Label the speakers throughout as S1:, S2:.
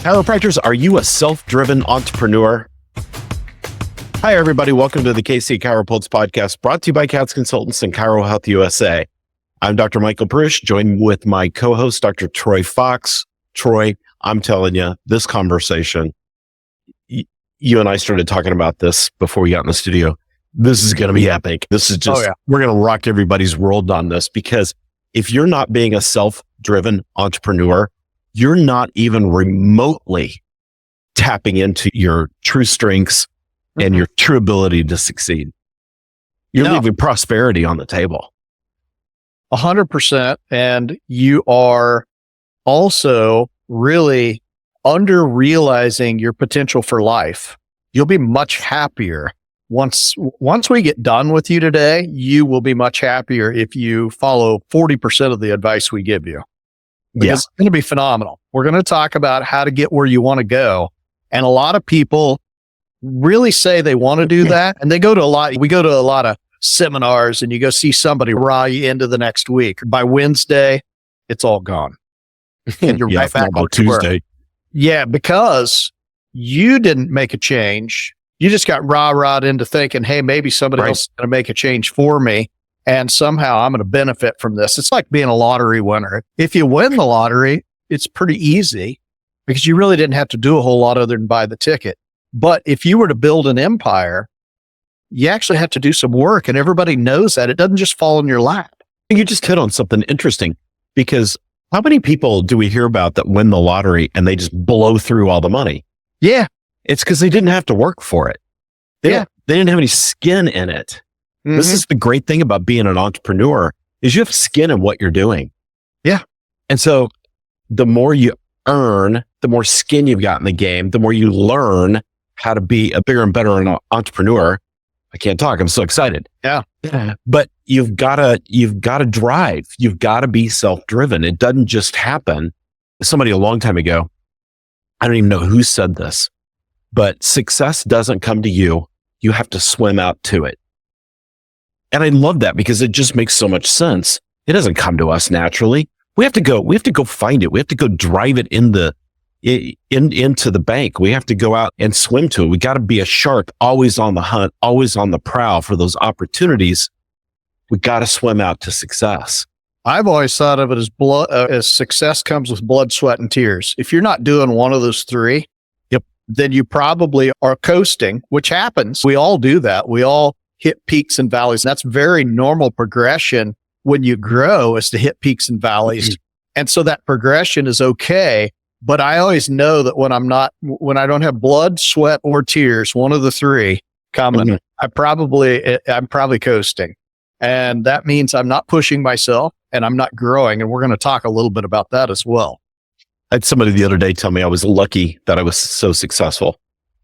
S1: Chiropractors, are you a self-driven entrepreneur? Hi, everybody. Welcome to the KC CHIROpulse Podcast, brought to you by Katz Consultants and Chiro Health USA. I'm Dr. Michael Perusich, joined with my co-host, Dr. Troy Fox. Troy, I'm telling you, this conversation, you and I started talking about this before we got in the studio. This is going to be epic. This is just, We're going to rock everybody's world on this, because if you're not being a self-driven entrepreneur, you're not even remotely tapping into your true strengths and your true ability to succeed. You're leaving prosperity on the table.
S2: 100%. And you are also really under realizing your potential for life. You'll be much happier. Once we get done with you today, you will be much happier if you follow 40% of the advice we give you. Because it's going to be phenomenal. We're going to talk about how to get where you want to go. And a lot of people really say they want to do that. And we go to a lot of seminars, and you go see somebody raw you into the next week. By Wednesday, it's all gone. And you're right back on Tuesday. Yeah, because you didn't make a change. You just got rah-rahed into thinking, hey, maybe somebody else is going to make a change for me, and somehow I'm going to benefit from this. It's like being a lottery winner. If you win the lottery, it's pretty easy because you really didn't have to do a whole lot other than buy the ticket. But if you were to build an empire, you actually have to do some work, and everybody knows that. It doesn't just fall in your lap.
S1: You just hit on something interesting, because how many people do we hear about that win the lottery and they just blow through all the money?
S2: Yeah.
S1: It's because they didn't have to work for it. They didn't have any skin in it. Mm-hmm. This is the great thing about being an entrepreneur, is you have skin in what you're doing.
S2: Yeah.
S1: And so the more you earn, the more skin you've got in the game, the more you learn how to be a bigger and better entrepreneur. I can't talk. I'm so excited.
S2: Yeah.
S1: But you've got to drive. You've got to be self-driven. It doesn't just happen. Somebody a long time ago, I don't even know who said this, but success doesn't come to you. You have to swim out to it. And I love that, because it just makes so much sense. It doesn't come to us naturally. We have to go find it. We have to go drive it into the bank. We have to go out and swim to it. We got to be a shark, always on the hunt, always on the prowl for those opportunities. We got to swim out to success.
S2: I've always thought of it as success comes with blood, sweat, and tears. If you're not doing one of those three, then you probably are coasting, which happens. We all do that. We all hit peaks and valleys. And that's very normal progression when you grow, is to hit peaks and valleys. And so that progression is okay. But I always know that when I don't have blood, sweat, or tears, one of the three coming, I'm probably coasting. And that means I'm not pushing myself and I'm not growing. And we're going to talk a little bit about that as well.
S1: I had somebody the other day tell me I was lucky that I was so successful.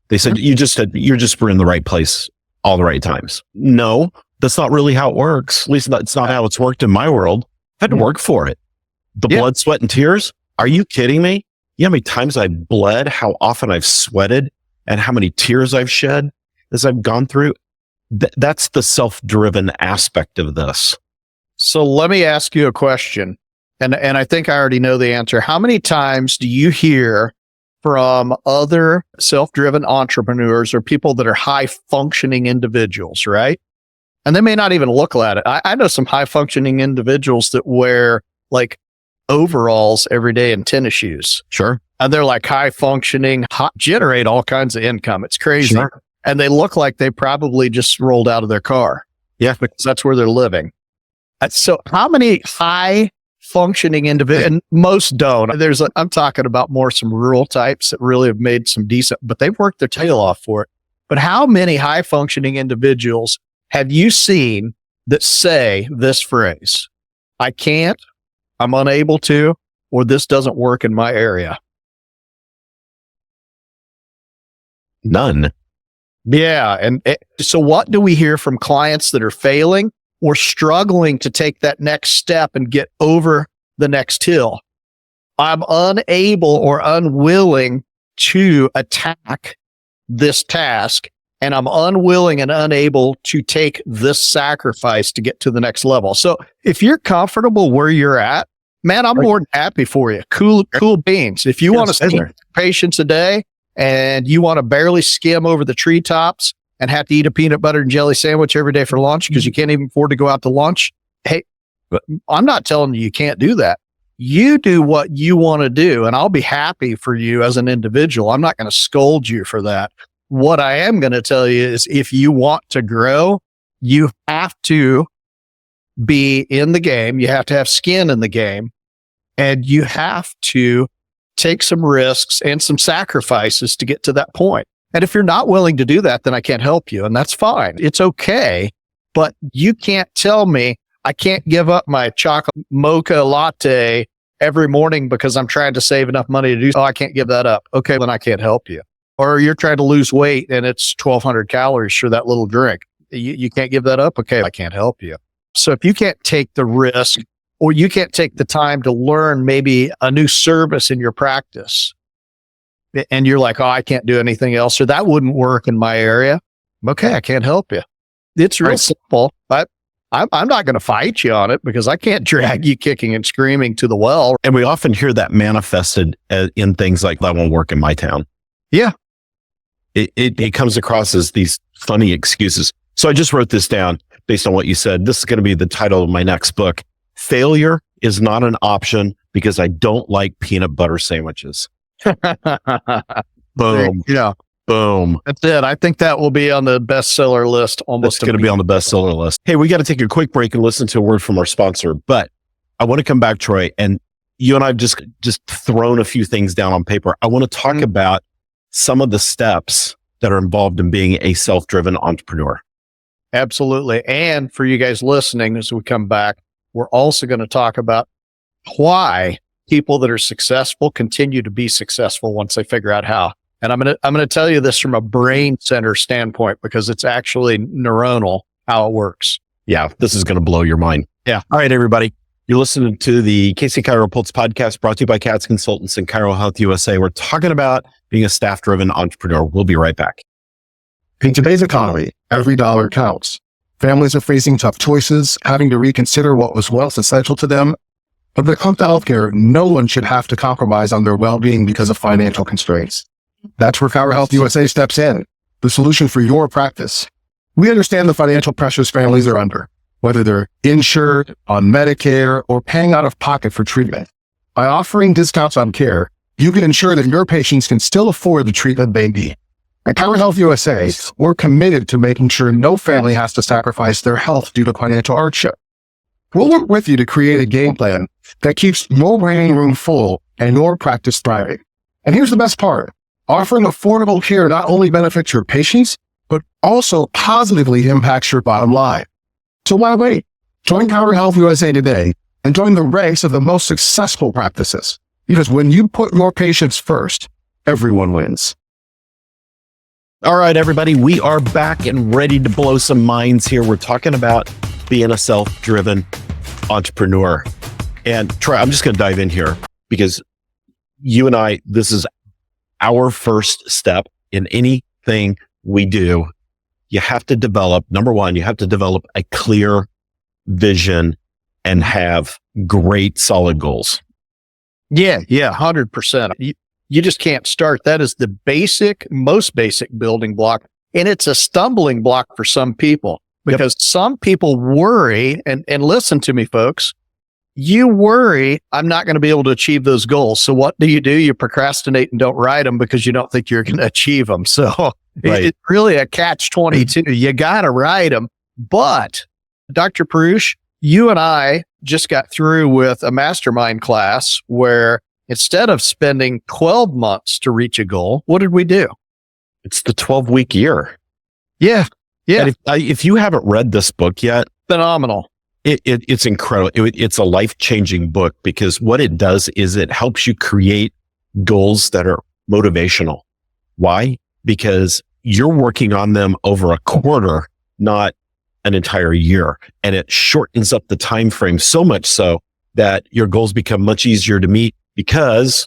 S1: They said, you're just were in the right place all the right times. No, that's not really how it works. At least that's not how it's worked in my world. I had to work for it. The blood, sweat, and tears. Are you kidding me? You know how many times I've bled, how often I've sweated, and how many tears I've shed as I've gone through? That's the self-driven aspect of this.
S2: So let me ask you a question. And I think I already know the answer. How many times do you hear from other self-driven entrepreneurs or people that are high-functioning individuals, right? And they may not even look at it. I know some high-functioning individuals that wear like overalls every day and tennis shoes.
S1: Sure.
S2: And they're like high-functioning, generate all kinds of income. It's crazy. Sure. And they look like they probably just rolled out of their car.
S1: Yeah.
S2: Because that's where they're living. So how many high-functioning individuals, and most don't. I'm talking about more some rural types that really have made some decent, but they've worked their tail off for it. But how many high-functioning individuals have you seen that say this phrase, I can't, I'm unable to, or this doesn't work in my area?
S1: None.
S2: Yeah. And so what do we hear from clients that are failing or struggling to take that next step and get over the next hill? I'm unable or unwilling to attack this task, and I'm unwilling and unable to take this sacrifice to get to the next level. So if you're comfortable where you're at, man, I'm more than happy for you. Cool beans. If you want to see patients a day and you want to barely skim over the treetops and have to eat a peanut butter and jelly sandwich every day for lunch because you can't even afford to go out to lunch. Hey, I'm not telling you can't do that. You do what you want to do, and I'll be happy for you as an individual. I'm not going to scold you for that. What I am going to tell you is if you want to grow, you have to be in the game. You have to have skin in the game, and you have to take some risks and some sacrifices to get to that point. And if you're not willing to do that, then I can't help you, and that's fine. It's okay, but you can't tell me I can't give up my chocolate mocha latte every morning because I'm trying to save enough money to do so. Oh, I can't give that up. Okay, then I can't help you. Or you're trying to lose weight and it's 1,200 calories for that little drink. You can't give that up. Okay, I can't help you. So if you can't take the risk or you can't take the time to learn maybe a new service in your practice and you're like, oh, I can't do anything else or that wouldn't work in my area. Okay, I can't help you. It's real simple. I'm not going to fight you on it because I can't drag you kicking and screaming to the well.
S1: And we often hear that manifested in things like, that won't work in my town.
S2: Yeah.
S1: It comes across as these funny excuses. So I just wrote this down based on what you said. This is going to be the title of my next book. Failure is not an option because I don't like peanut butter sandwiches. Boom.
S2: Yeah.
S1: Boom.
S2: That's it. I think that will be on the bestseller list almost.
S1: It's going to be on the bestseller list. Hey, we got to take a quick break and listen to a word from our sponsor. But I want to come back, Troy, and you and I have just thrown a few things down on paper. I want to talk about some of the steps that are involved in being a self-driven entrepreneur.
S2: Absolutely. And for you guys listening, as we come back, we're also going to talk about why people that are successful continue to be successful once they figure out how. And I'm going to tell you this from a brain center standpoint because it's actually neuronal how it works.
S1: Yeah, this is going to blow your mind.
S2: Yeah.
S1: All right, everybody. You're listening to the KC CHIROpulse Podcast brought to you by Katz Consultants and Chiro Health USA. We're talking about being a staff-driven entrepreneur. We'll be right back.
S3: In today's economy, every dollar counts. Families are facing tough choices, having to reconsider what was once essential to them. But when it comes to healthcare, no one should have to compromise on their well-being because of financial constraints. That's where Chiro Health USA steps in, the solution for your practice. We understand the financial pressures families are under, whether they're insured, on Medicare, or paying out of pocket for treatment. By offering discounts on care, you can ensure that your patients can still afford the treatment they need. At Chiro Health USA, we're committed to making sure no family has to sacrifice their health due to financial hardship. We'll work with you to create a game plan that keeps your waiting room full and your practice thriving. And here's the best part. Offering affordable care not only benefits your patients, but also positively impacts your bottom line. So why wait? Join Chiro Health USA today and join the ranks of the most successful practices. Because when you put your patients first, everyone wins.
S1: All right, everybody, we are back and ready to blow some minds here. We're talking about being a self-driven entrepreneur. And Troy, I'm just going to dive in here because you and I, this is our first step in anything we do. You have to develop, number one, you have to develop a clear vision and have great solid goals.
S2: Yeah, 100%. You just can't start. That is the most basic building block. And it's a stumbling block for some people because some people worry, and listen to me, folks, you worry, I'm not going to be able to achieve those goals. So what do? You procrastinate and don't write them because you don't think you're going to achieve them. So it's really a catch-22. You got to write them. But Dr. Perusich, you and I just got through with a mastermind class where instead of spending 12 months to reach a goal, what did we do?
S1: It's the 12-week year.
S2: Yeah.
S1: And if you haven't read this book yet,
S2: phenomenal.
S1: It's incredible. It's a life-changing book because what it does is it helps you create goals that are motivational. Why? Because you're working on them over a quarter, not an entire year. And it shortens up the time frame so much so that your goals become much easier to meet because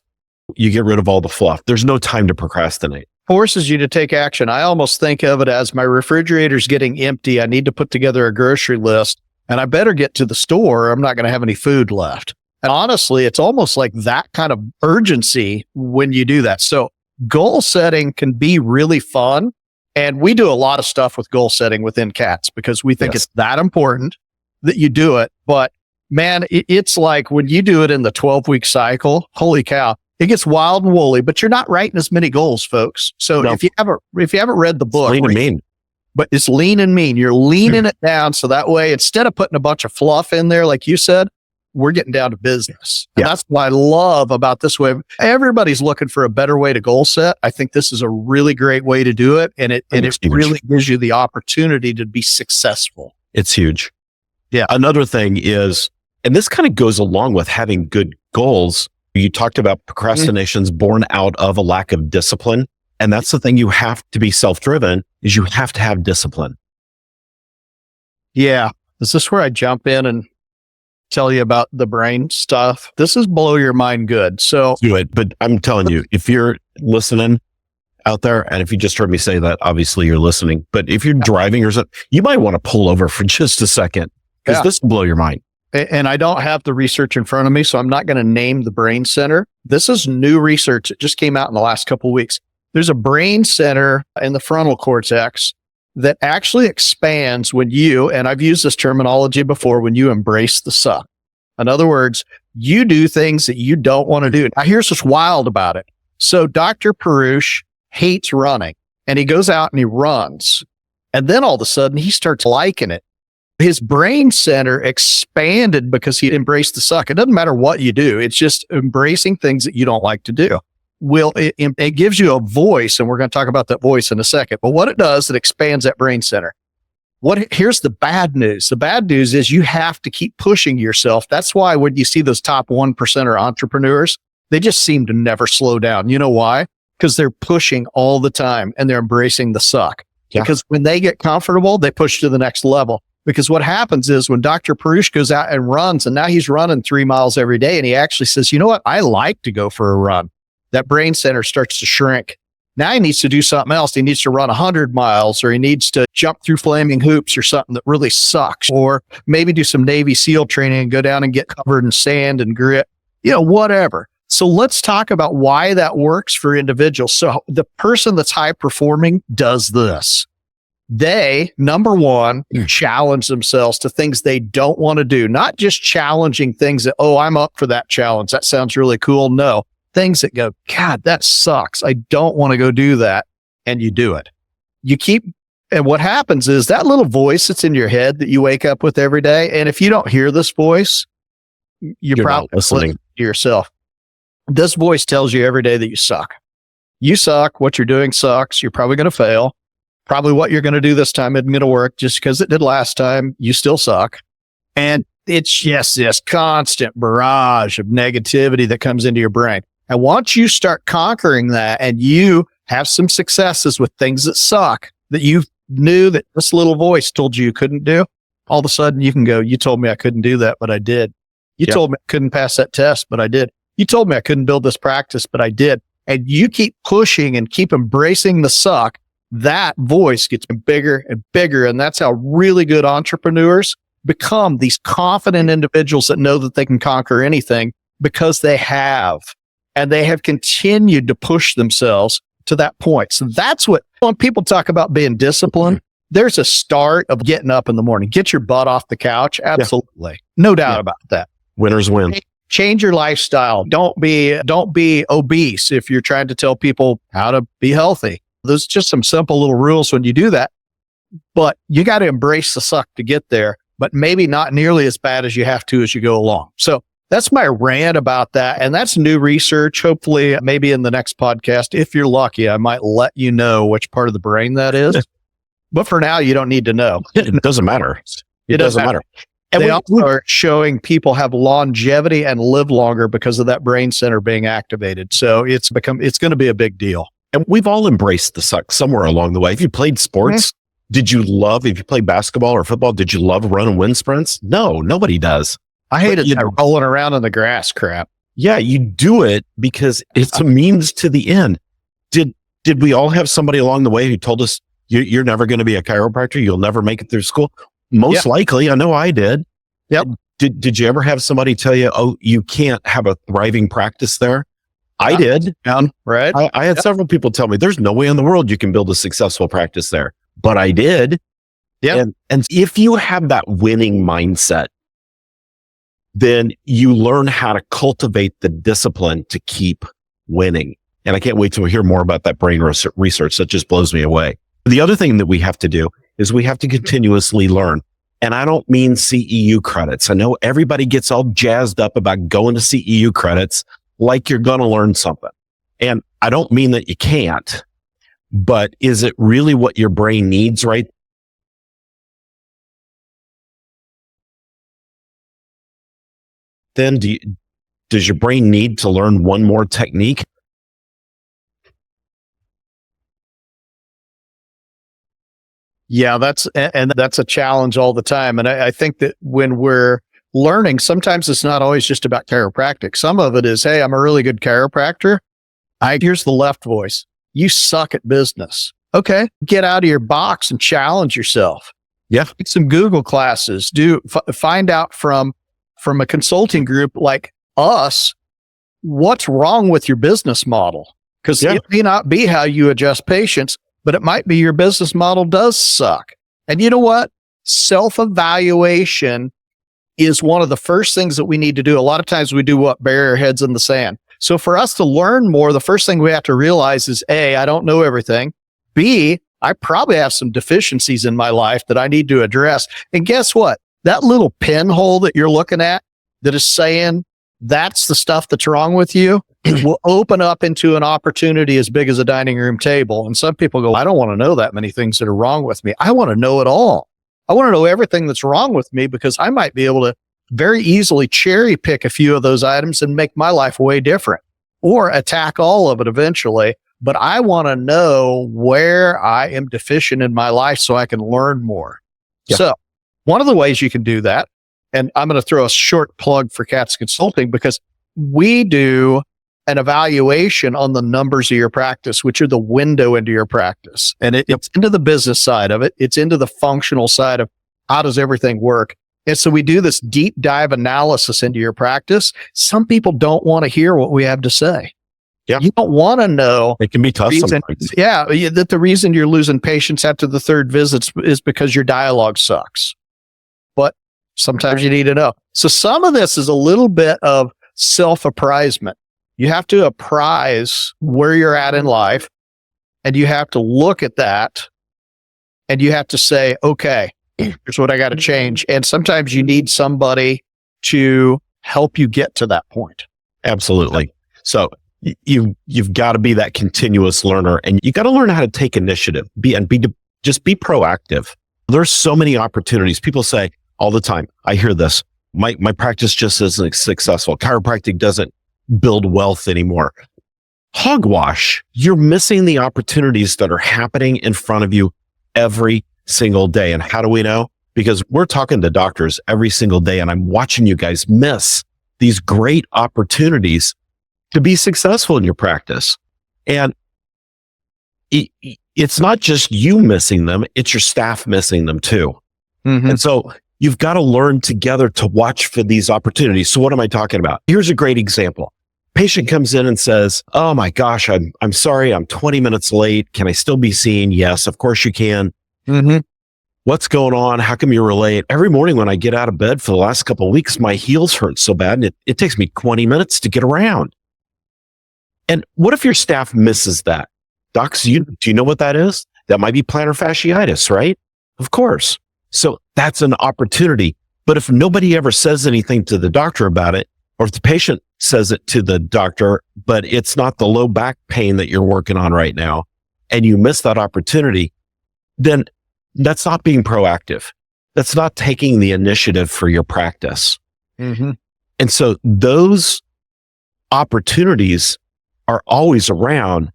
S1: you get rid of all the fluff. There's no time to procrastinate.
S2: Forces you to take action. I almost think of it as my refrigerator's getting empty. I need to put together a grocery list and I better get to the store or I'm not going to have any food left. And honestly, it's almost like that kind of urgency when you do that. So goal setting can be really fun. And we do a lot of stuff with goal setting within CATS because we think it's that important that you do it. But man, it's like when you do it in the 12-week cycle, holy cow, it gets wild and woolly, but you're not writing as many goals, folks. So if you haven't read the book,
S1: lean and mean.
S2: But it's lean and mean. You're leaning it down. So that way, instead of putting a bunch of fluff in there, like you said, we're getting down to business. And that's what I love about this way. Everybody's looking for a better way to goal set. I think this is a really great way to do it. And it really gives you the opportunity to be successful.
S1: It's huge.
S2: Yeah.
S1: Another thing is, and this kind of goes along with having good goals. You talked about procrastination's born out of a lack of discipline. And that's the thing, you have to be self-driven, is you have to have discipline.
S2: Yeah. Is this where I jump in and tell you about the brain stuff? This is blow your mind good. So
S1: do it. But I'm telling you, if you're listening out there, and if you just heard me say that, obviously you're listening, but if you're driving or something, you might want to pull over for just a second because this will blow your mind.
S2: And I don't have the research in front of me, so I'm not going to name the brain center. This is new research. It just came out in the last couple of weeks. There's a brain center in the frontal cortex that actually expands when you, and I've used this terminology before, when you embrace the suck. In other words, you do things that you don't want to do. Now, here's what's wild about it. So Dr. Perusich hates running, and he goes out and he runs. And then all of a sudden, he starts liking it. His brain center expanded because he embraced the suck. It doesn't matter what you do. It's just embracing things that you don't like to do. It gives you a voice, and we're going to talk about that voice in a second. But what it does, it expands that brain center. Here's the bad news. The bad news is you have to keep pushing yourself. That's why when you see those top 1% entrepreneurs, they just seem to never slow down. You know why? Because they're pushing all the time and they're embracing the suck. Yeah. Because when they get comfortable, they push to the next level. Because what happens is when Dr. Perusich goes out and runs, and now he's running 3 miles every day, and he actually says, you know what? I like to go for a run. That brain center starts to shrink. Now he needs to do something else. He needs to run 100 miles, or he needs to jump through flaming hoops or something that really sucks, or maybe do some Navy SEAL training and go down and get covered in sand and grit, whatever. So let's talk about why that works for individuals. So the person that's high performing does this. They, number one, challenge themselves to things they don't want to do, not just challenging things that, I'm up for that challenge. That sounds really cool. No. Things that go, God, that sucks. I don't want to go do that. And you do it. And what happens is that little voice that's in your head that you wake up with every day. And if you don't hear this voice, you're probably listening to yourself. This voice tells you every day that you suck. You suck. What you're doing sucks. You're probably going to fail. Probably what you're going to do this time isn't going to work just because it did last time. You still suck. And it's just this constant barrage of negativity that comes into your brain. And once you start conquering that and you have some successes with things that suck, that you knew that this little voice told you couldn't do, all of a sudden you can go, you told me I couldn't do that, but I did. You told me I couldn't pass that test, but I did. You told me I couldn't build this practice, but I did. And you keep pushing and keep embracing the suck. That voice gets bigger and bigger. And that's how really good entrepreneurs become these confident individuals that know that they can conquer anything because they have. And they have continued to push themselves to that point. So that's when people talk about being disciplined, there's a start of getting up in the morning. Get your butt off the couch. Absolutely. Yeah. No doubt about that.
S1: Winners win.
S2: Change your lifestyle. Don't be obese if you're trying to tell people how to be healthy. There's just some simple little rules when you do that. But you got to embrace the suck to get there, but maybe not nearly as bad as you have to as you go along. So that's my rant about that. And that's new research. Hopefully, maybe in the next podcast, if you're lucky, I might let you know which part of the brain that is. But for now, you don't need to know.
S1: It doesn't matter. It doesn't matter.
S2: And they also are showing people have longevity and live longer because of that brain center being activated. So it's going to be a big deal.
S1: And we've all embraced the suck somewhere along the way. If you played sports, if you played basketball or football, did you love run and wind sprints? No, nobody does.
S2: I hated rolling around in the grass crap.
S1: Yeah, you do it because it's a means to the end. Did we all have somebody along the way who told us, you're never going to be a chiropractor? You'll never make it through school? Most likely. I know I did.
S2: Yep.
S1: Did you ever have somebody tell you, oh, you can't have a thriving practice there? I did.
S2: Right.
S1: I had several people tell me there's no way in the world you can build a successful practice there, but I did.
S2: Yeah.
S1: And if you have that winning mindset, then you learn how to cultivate the discipline to keep winning. And I can't wait to hear more about that brain research. That just blows me away. The other thing that we have to do is we have to continuously learn. And I don't mean CEU credits. I know everybody gets all jazzed up about going to CEU credits like you're going to learn something. And I don't mean that you can't, but is it really what your brain needs, right? Then does your brain need to learn one more technique?
S2: Yeah, that's a challenge all the time. And I think that when we're learning, sometimes it's not always just about chiropractic. Some of it is, hey, I'm a really good chiropractor. Here's the left voice. You suck at business. Okay. Get out of your box and challenge yourself.
S1: Yeah.
S2: Take some Google classes. Find out from a consulting group like us, what's wrong with your business model? Because it may not be how you adjust patients, but it might be your business model does suck. And you know what? Self-evaluation is one of the first things that we need to do. A lot of times we do what? Bury our heads in the sand. So for us to learn more, the first thing we have to realize is A, I don't know everything. B, I probably have some deficiencies in my life that I need to address. And guess what? That little pinhole that you're looking at that is saying that's the stuff that's wrong with you will open up into an opportunity as big as a dining room table. And some people go, I don't want to know that many things that are wrong with me. I want to know it all. I want to know everything that's wrong with me because I might be able to very easily cherry pick a few of those items and make my life way different or attack all of it eventually. But I want to know where I am deficient in my life so I can learn more. Yeah. So one of the ways you can do that, and I'm going to throw a short plug for Katz Consulting because we do an evaluation on the numbers of your practice, which are the window into your practice. And it's into the business side of it. It's into the functional side of how does everything work. And so we do this deep dive analysis into your practice. Some people don't want to hear what we have to say.
S1: Yeah.
S2: You don't want to know.
S1: It can be tough sometimes.
S2: Yeah. That the reason you're losing patients after the third visit is because your dialogue sucks. But sometimes you need to know. So some of this is a little bit of self-apprisement. You have to apprise where you're at in life, and you have to look at that, and you have to say, okay, here's what I got to change. And sometimes you need somebody to help you get to that point.
S1: Absolutely. So you've got to be that continuous learner, and you got to learn how to take initiative, just be proactive. There's so many opportunities. People say all the time, I hear this, my practice just isn't successful. Chiropractic doesn't build wealth anymore. Hogwash. You're missing the opportunities that are happening in front of you every single day. And how do we know? Because we're talking to doctors every single day, and I'm watching you guys miss these great opportunities to be successful in your practice. And it's not just you missing them, it's your staff missing them too. Mm-hmm. And so you've got to learn together to watch for these opportunities. So what am I talking about? Here's a great example. Patient comes in and says, oh my gosh, I'm sorry, I'm 20 minutes late. Can I still be seen? Yes, of course you can. Mm-hmm. What's going on? How come you're late? Every morning when I get out of bed for the last couple of weeks, my heels hurt so bad, and it takes me 20 minutes to get around. And what if your staff misses that? Docs, do you know what that is? That might be plantar fasciitis, right? Of course. So that's an opportunity. But if nobody ever says anything to the doctor about it, or if the patient says it to the doctor, but it's not the low back pain that you're working on right now, and you miss that opportunity, then that's not being proactive. That's not taking the initiative for your practice. Mm-hmm. And so those opportunities are always around,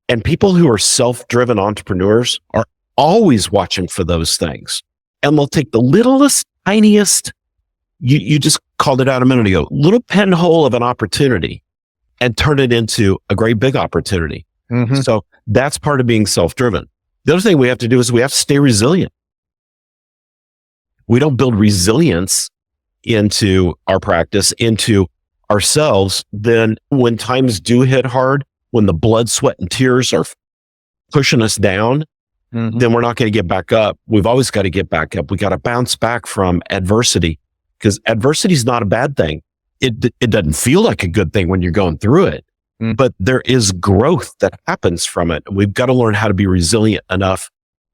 S1: and people who are self-driven entrepreneurs are always watching for those things. And they'll take the littlest, tiniest, you just called it out a minute ago, little pinhole of an opportunity and turn it into a great big opportunity. Mm-hmm. So that's part of being self-driven. The other thing we have to do is we have to stay resilient. We don't build resilience into our practice, into ourselves, then when times do hit hard, when the blood, sweat, and tears are pushing us down, then we're not going to get back up. We've always got to get back up. We got to bounce back from adversity, because adversity is not a bad thing. It doesn't feel like a good thing when you're going through it, but there is growth that happens from it. We've got to learn how to be resilient enough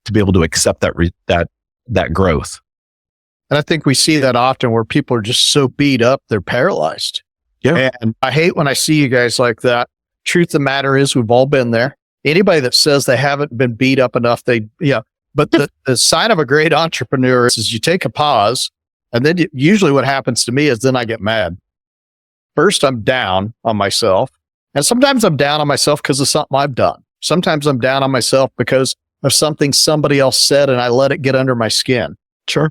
S1: to be able to accept that growth.
S2: And I think we see that often where people are just so beat up, they're paralyzed.
S1: Yeah.
S2: And I hate when I see you guys like that. Truth of the matter is, we've all been there. Anybody that says they haven't been beat up enough, but the sign of a great entrepreneur is you take a pause, and then usually what happens to me is then I get mad. First, I'm down on myself. And sometimes I'm down on myself because of something I've done. Sometimes I'm down on myself because of something somebody else said and I let it get under my skin.
S1: Sure.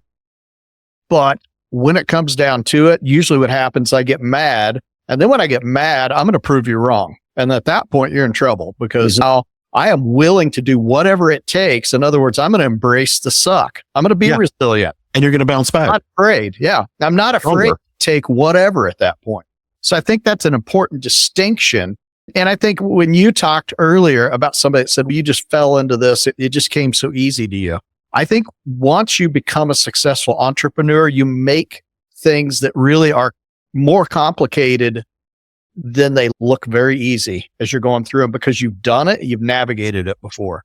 S2: But when it comes down to it, usually what happens, I get mad. And then when I get mad, I'm going to prove you wrong. And at that point, you're in trouble, because now I am willing to do whatever it takes. In other words, I'm going to embrace the suck. I'm going to be resilient.
S1: And you're going to bounce back.
S2: I'm not afraid. Yeah. I'm not afraid to take whatever at that point. So I think that's an important distinction. And I think when you talked earlier about somebody that said, well, you just fell into this, it just came so easy to you. I think once you become a successful entrepreneur, you make things that really are more complicated than they look very easy as you're going through them, because you've done it, you've navigated it before.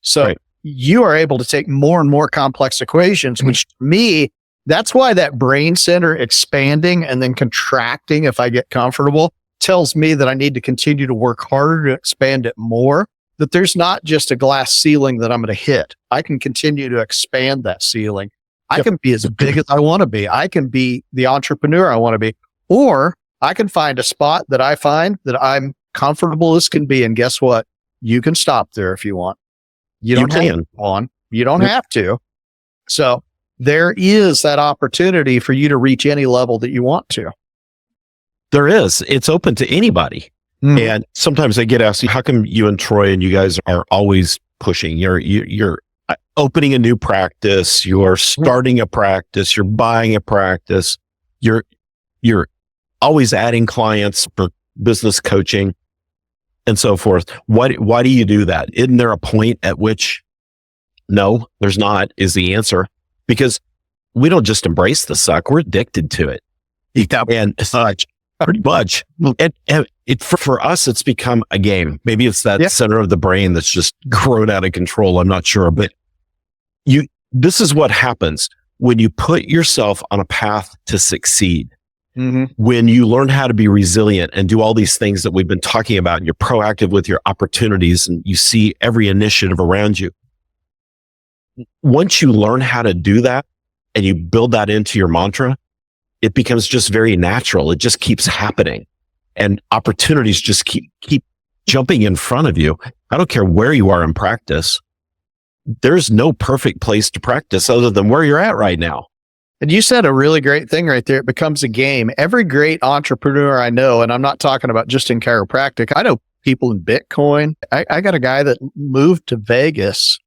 S2: So you are able to take more and more complex equations, which to me, that's why that brain center expanding and then contracting, if I get comfortable, tells me that I need to continue to work harder to expand it more, that there's not just a glass ceiling that I'm going to hit. I can continue to expand that ceiling. I can be as big as I want to be. I can be the entrepreneur I want to be, or I can find a spot that I find that I'm comfortable as can be. And guess what? You can stop there if you want. You don't have to. You don't have to. So there is that opportunity for you to reach any level that you want to.
S1: There is. It's open to anybody. And sometimes I get asked, how come you and Troy and you guys are always pushing? You're opening a new practice. You're starting a practice. You're buying a practice. You're always adding clients for business coaching and so forth. Why do you do that? Isn't there a point at which, no, there's not, is the answer? Because we don't just embrace the suck. We're addicted to it. And pretty much. And for us, it's become a game. Maybe it's that center of the brain that's just grown out of control. I'm not sure, but this is what happens when you put yourself on a path to succeed. When you learn how to be resilient and do all these things that we've been talking about, and you're proactive with your opportunities and you see every initiative around you. Once you learn how to do that and you build that into your mantra, it becomes just very natural. It just keeps happening, and opportunities just keep jumping in front of you. I don't care where you are in practice. There's no perfect place to practice other than where you're at right now.
S2: And you said a really great thing right there. It becomes a game. Every great entrepreneur I know, and I'm not talking about just in chiropractic, I know people in Bitcoin. I got a guy that moved to Vegas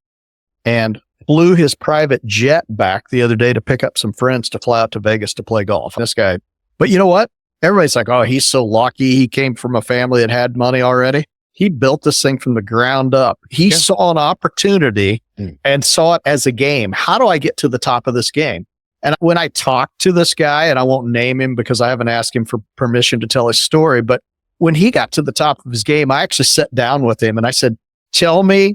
S2: and flew his private jet back the other day to pick up some friends to fly out to Vegas to play golf. This guy, but you know what? Everybody's like, oh, he's so lucky. He came from a family that had money already. He built this thing from the ground up. He saw an opportunity and saw it as a game. How do I get to the top of this game? And when I talked to this guy, and I won't name him because I haven't asked him for permission to tell his story, but when he got to the top of his game, I actually sat down with him and I said, tell me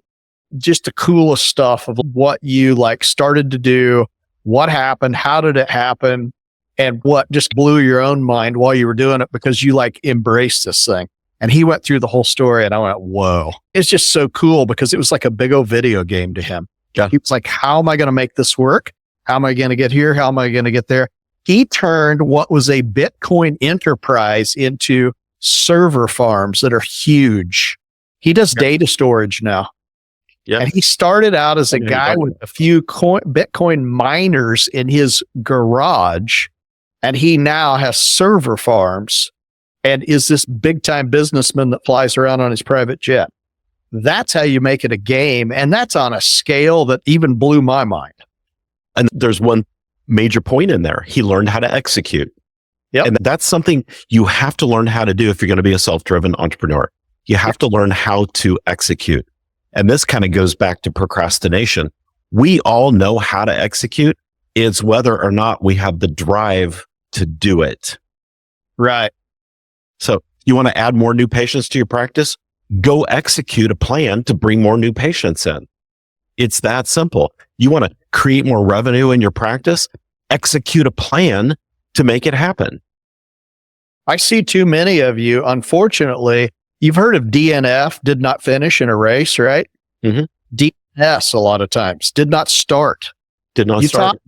S2: just the coolest stuff of what you started to do, what happened, how did it happen, and what just blew your own mind while you were doing it because you embraced this thing. And he went through the whole story and I went, whoa. It's just so cool because it was like a big old video game to him. Yeah. He was like, how am I going to make this work? How am I going to get here? How am I going to get there? He turned what was a Bitcoin enterprise into server farms that are huge. He does data storage now. Yeah. And he started out as a guy with a few Bitcoin miners in his garage. And he now has server farms and is this big time businessman that flies around on his private jet. That's how you make it a game. And that's on a scale that even blew my mind.
S1: And there's one major point in there. He learned how to execute.
S2: Yep.
S1: And that's something you have to learn how to do if you're going to be a self-driven entrepreneur. You have to learn how to execute. And this kind of goes back to procrastination. We all know how to execute. It's whether or not we have the drive to do it.
S2: Right.
S1: So you want to add more new patients to your practice? Go execute a plan to bring more new patients in. It's that simple. You want to create more revenue in your practice? Execute a plan to make it happen.
S2: I see too many of you, unfortunately. You've heard of DNF, did not finish in a race, right?
S1: Mm-hmm.
S2: DNS a lot of times, did not start.
S1: Did not start.
S2: Talk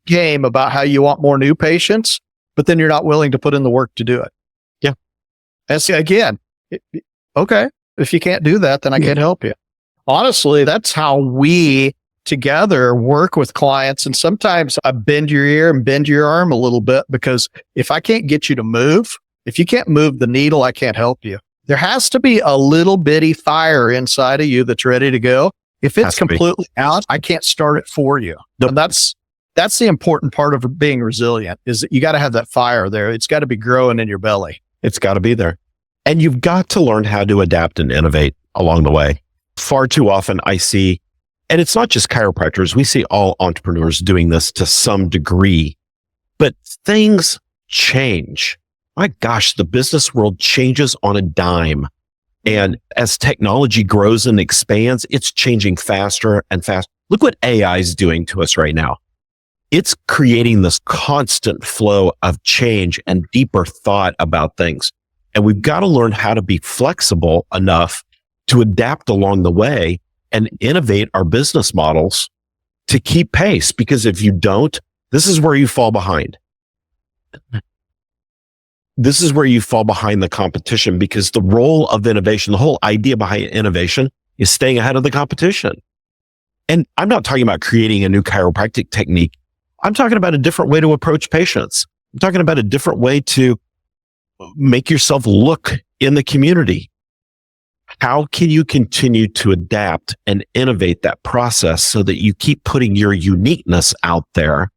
S2: game about how you want more new patients, but then you're not willing to put in the work to do it.
S1: Yeah.
S2: And see, again, okay, if you can't do that, then I can't help you. Honestly, that's how we together work with clients. And sometimes I bend your ear and bend your arm a little bit, because if I can't get you to move, if you can't move the needle, I can't help you. There has to be a little bitty fire inside of you that's ready to go. If it's completely out, I can't start it for you.
S1: Nope.
S2: And that's the important part of being resilient, is that you got to have that fire there. It's got to be growing in your belly.
S1: It's got to be there. And you've got to learn how to adapt and innovate along the way. Far too often I see, and it's not just chiropractors, we see all entrepreneurs doing this to some degree, but things change. My gosh, the business world changes on a dime. And as technology grows and expands, it's changing faster and faster. Look what AI is doing to us right now. It's creating this constant flow of change and deeper thought about things. And we've got to learn how to be flexible enough to adapt along the way and innovate our business models to keep pace. Because if you don't, this is where you fall behind. This is where you fall behind the competition, because the role of innovation, the whole idea behind innovation, is staying ahead of the competition. And I'm not talking about creating a new chiropractic technique. I'm talking about a different way to approach patients. I'm talking about a different way to make yourself look in the community. How can you continue to adapt and innovate that process so that you keep putting your uniqueness out there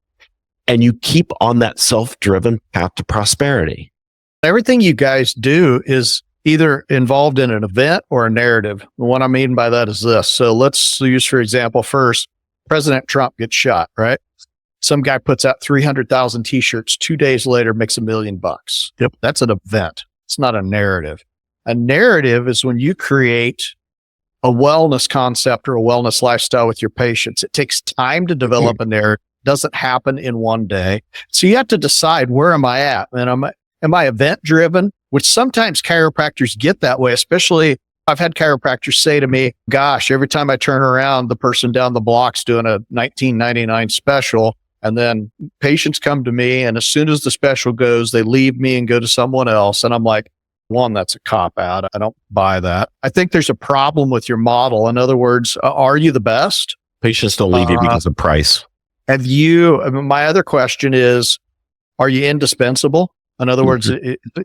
S1: and you keep on that self-driven path to prosperity?
S2: Everything you guys do is either involved in an event or a narrative. And what I mean by that is this. So let's use, for example, first, President Trump gets shot, right? Some guy puts out 300,000 t-shirts. 2 days later, makes $1 million.
S1: Yep.
S2: That's an event. It's not a narrative. A narrative is when you create a wellness concept or a wellness lifestyle with your patients. It takes time to develop a narrative. It doesn't happen in one day. So you have to decide, where am I at? And am I event driven? Which sometimes chiropractors get that way, especially I've had chiropractors say to me, gosh, every time I turn around, the person down the block's doing a $19.99 special. And then patients come to me, and as soon as the special goes, they leave me and go to someone else. And I'm like, one, that's a cop out. I don't buy that. I think there's a problem with your model. In other words, are you the best?
S1: Patients don't leave you because of price.
S2: My other question is, are you indispensable? In other words,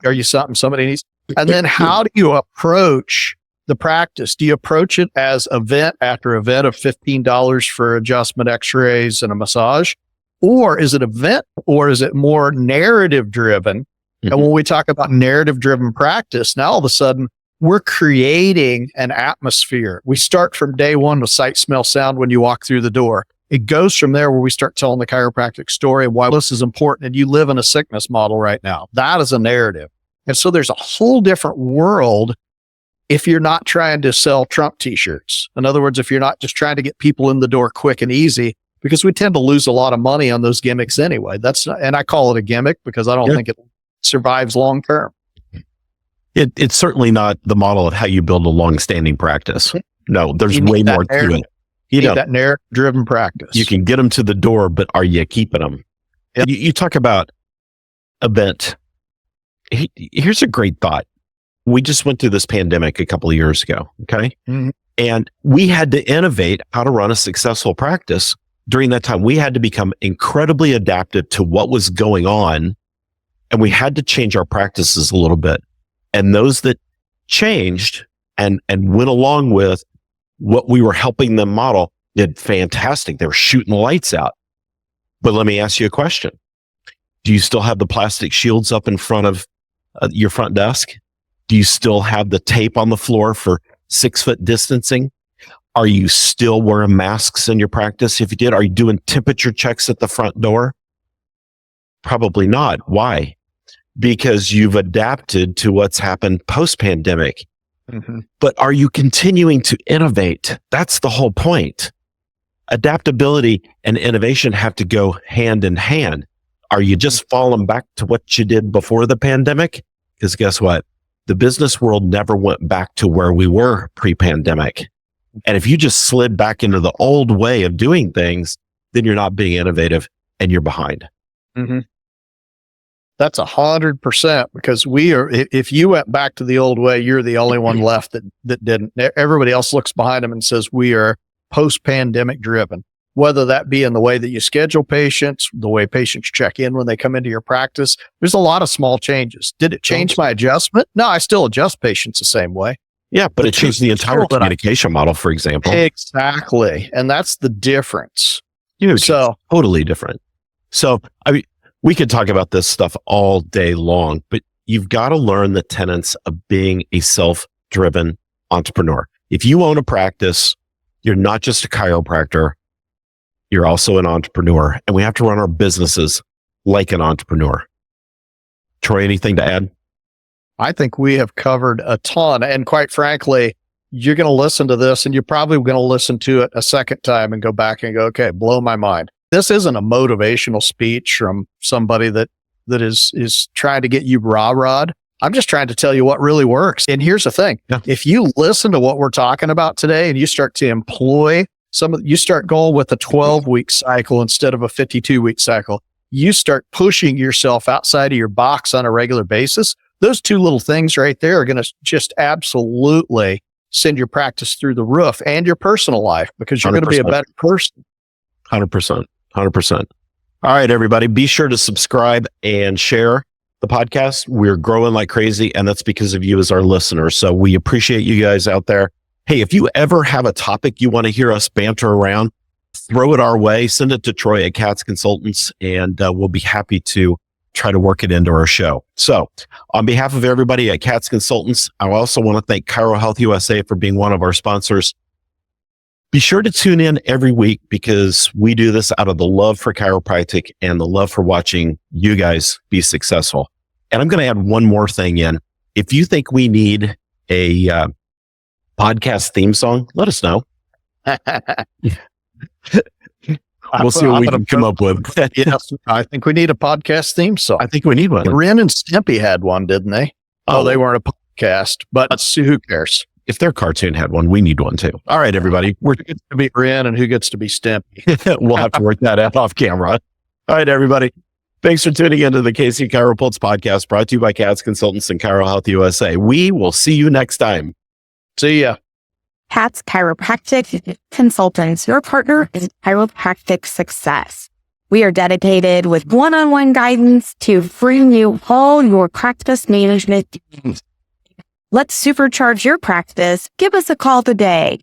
S2: are you something somebody needs? And then how do you approach the practice? Do you approach it as event after event of $15 for adjustment, x-rays, and a massage? Or is it event, or is it more narrative driven? And when we talk about narrative driven practice, now all of a sudden we're creating an atmosphere. We start from day one with sight, smell, sound when you walk through the door. It goes from there where we start telling the chiropractic story and why this is important. And you live in a sickness model right now. That is a narrative. And so there's a whole different world if you're not trying to sell Trump t-shirts. In other words, if you're not just trying to get people in the door quick and easy, because we tend to lose a lot of money on those gimmicks anyway. And I call it a gimmick because I don't think it survives long term.
S1: It's certainly not the model of how you build a long-standing practice. No, there's way more to it.
S2: You need that narrative-driven practice.
S1: You can get them to the door, but are you keeping them? Yep. You talk about event. Here's a great thought. We just went through this pandemic a couple of years ago, okay? Mm-hmm. And we had to innovate how to run a successful practice during that time. We had to become incredibly adaptive to what was going on, and we had to change our practices a little bit. And those that changed and went along with what we were helping them model did fantastic. They were shooting the lights out. But let me ask you a question. Do you still have the plastic shields up in front of your front desk? Do you still have the tape on the floor for 6-foot distancing? Are you still wearing masks in your practice? If you did, are you doing temperature checks at the front door? Probably not. Why? Because you've adapted to what's happened post-pandemic.
S2: Mm-hmm.
S1: But are you continuing to innovate? That's the whole point. Adaptability and innovation have to go hand in hand. Are you just falling back to what you did before the pandemic? Because guess what? The business world never went back to where we were pre-pandemic. And if you just slid back into the old way of doing things, then you're not being innovative and you're behind.
S2: Mm-hmm. That's 100%, because if you went back to the old way, you're the only one left that didn't. Everybody else looks behind them and says, we are post-pandemic driven, whether that be in the way that you schedule patients, the way patients check in when they come into your practice. There's a lot of small changes. Did it change my adjustment? No, I still adjust patients the same way.
S1: Yeah, but it changed the entire communication model, for example.
S2: Exactly. And that's the difference.
S1: So totally different. So, I mean, we could talk about this stuff all day long, but you've got to learn the tenets of being a self-driven entrepreneur. If you own a practice, you're not just a chiropractor, you're also an entrepreneur, and we have to run our businesses like an entrepreneur. Troy, anything to add?
S2: I think we have covered a ton. And quite frankly, you're going to listen to this and you're probably going to listen to it a second time and go back and go, okay, blow my mind. This isn't a motivational speech from somebody that is trying to get you rah-rah'd. I'm just trying to tell you what really works. And here's the thing. Yeah. If you listen to what we're talking about today and you start to employ you start going with a 12-week cycle instead of a 52-week cycle, you start pushing yourself outside of your box on a regular basis. Those two little things right there are going to just absolutely send your practice through the roof and your personal life, because you're going to be a better person.
S1: 100%. 100%. All right, everybody, be sure to subscribe and share the podcast. We're growing like crazy, and that's because of you as our listeners. So we appreciate you guys out there. Hey, if you ever have a topic you want to hear us banter around, throw it our way. Send it to Troy at Katz Consultants, and we'll be happy to try to work it into our show. So on behalf of everybody at Katz Consultants, I also want to thank Chiro Health USA for being one of our sponsors. Be sure to tune in every week, because we do this out of the love for chiropractic and the love for watching you guys be successful. And I'm going to add one more thing in. If you think we need a podcast theme song, let us know. We'll see what we can come up with.
S2: Yes, I think we need a podcast theme song.
S1: I think we need one.
S2: Ren and Stimpy had one, didn't they? Oh, they weren't a podcast, but who cares?
S1: If their cartoon had one, we need one too. All right, everybody.
S2: Who gets to be Ren and who gets to be Stimpy?
S1: We'll have to work that out off camera. All right, everybody. Thanks for tuning into the KC CHIROpulse Podcast, brought to you by Katz Consultants and Chiro Health USA. We will see you next time.
S2: See ya.
S4: Katz Chiropractic Consultants, your partner in chiropractic success. We are dedicated with one-on-one guidance to bring you all your practice management needs. Let's supercharge your practice. Give us a call today.